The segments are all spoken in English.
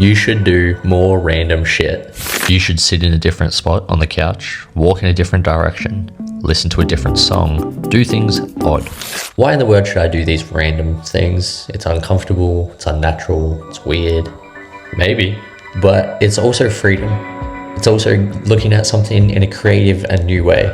You should do more random shit. You should sit in a different spot on the couch, walk in a different direction, listen to a different song, do things odd. Why in the world should I do these random things? It's uncomfortable, it's unnatural, it's weird. Maybe, but it's also freedom. It's also looking at something in a creative and new way.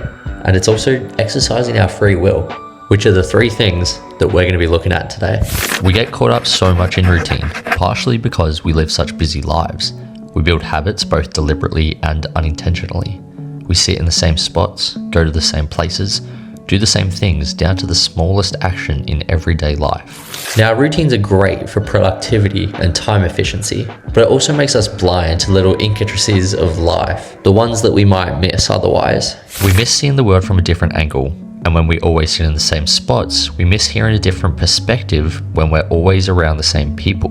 And it's also exercising our free will, which are the three things that we're going to be looking at today. We get caught up so much in routine, partially because we live such busy lives. We build habits both deliberately and unintentionally. We sit in the same spots, go to the same places, do the same things down to the smallest action in everyday life. Now, routines are great for productivity and time efficiency, but it also makes us blind to little intricacies of life, the ones that we might miss otherwise. We miss seeing the world from a different angle, and when we always sit in the same spots, we miss hearing a different perspective when we're always around the same people.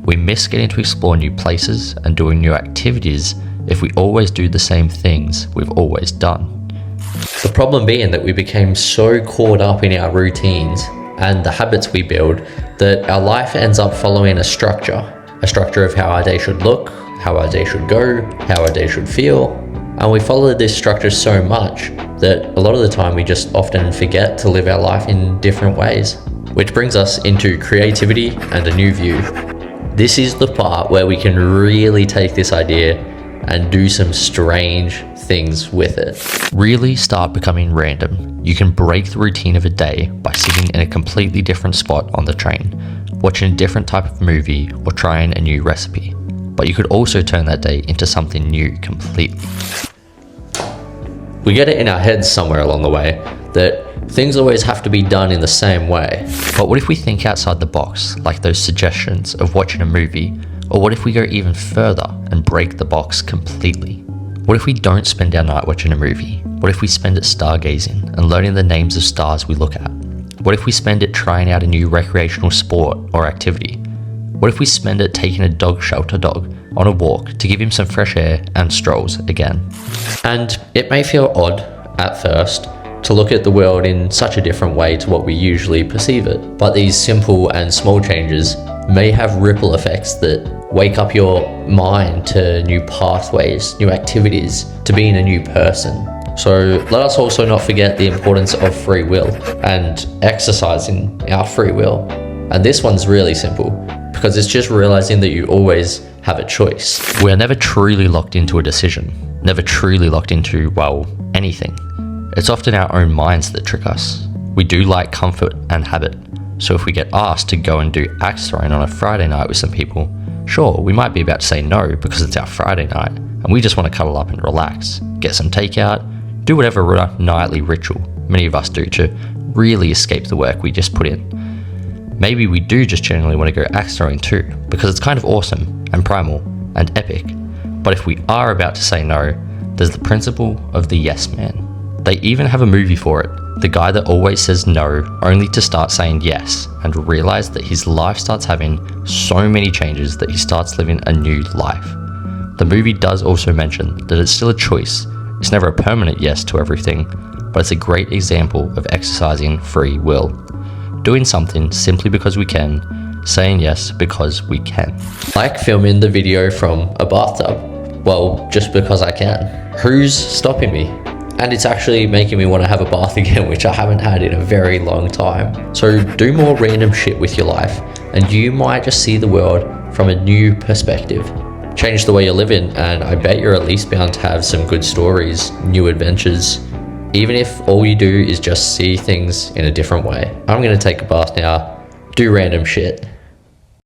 We miss getting to explore new places and doing new activities if we always do the same things we've always done. The problem being that we became so caught up in our routines and the habits we build that our life ends up following a structure of how our day should look, how our day should go, how our day should feel. And we follow this structure so much that a lot of the time we just often forget to live our life in different ways, which brings us into creativity and a new view. This is the part where we can really take this idea and do some strange things with it. Really start becoming random. You can break the routine of a day by sitting in a completely different spot on the train, watching a different type of movie, or trying a new recipe. But you could also turn that day into something new completely. We get it in our heads somewhere along the way that things always have to be done in the same way. But what if we think outside the box, like those suggestions of watching a movie? Or what if we go even further and break the box completely? What if we don't spend our night watching a movie? What if we spend it stargazing and learning the names of stars we look at? What if we spend it trying out a new recreational sport or activity? What if we spend it taking a dog shelter dog on a walk to give him some fresh air and strolls again? And it may feel odd at first to look at the world in such a different way to what we usually perceive it. But these simple and small changes may have ripple effects that wake up your mind to new pathways, new activities, to being a new person. So let us also not forget the importance of free will and exercising our free will. And this one's really simple because it's just realizing that you always have a choice. We're never truly locked into a decision, never truly locked into, well, anything. It's often our own minds that trick us. We do like comfort and habit. So if we get asked to go and do axe throwing on a Friday night with some people, sure, we might be about to say no because it's our Friday night and we just want to cuddle up and relax, get some takeout, do whatever nightly ritual many of us do to really escape the work we just put in. Maybe we do just genuinely want to go axe throwing too because it's kind of awesome and primal and epic. But if we are about to say no, there's the principle of the yes man. They even have a movie for it. The guy that always says no only to start saying yes and realize that his life starts having so many changes that he starts living a new life. The movie does also mention that it's still a choice. It's never a permanent yes to everything, but it's a great example of exercising free will. Doing something simply because we can, saying yes because we can. Like filming the video from a bathtub. Well, just because I can. Who's stopping me? And it's actually making me want to have a bath again, which I haven't had in a very long time. So do more random shit with your life, and you might just see the world from a new perspective. Change the way you're living, and I bet you're at least bound to have some good stories, new adventures, even if all you do is just see things in a different way. I'm going to take a bath now, do random shit.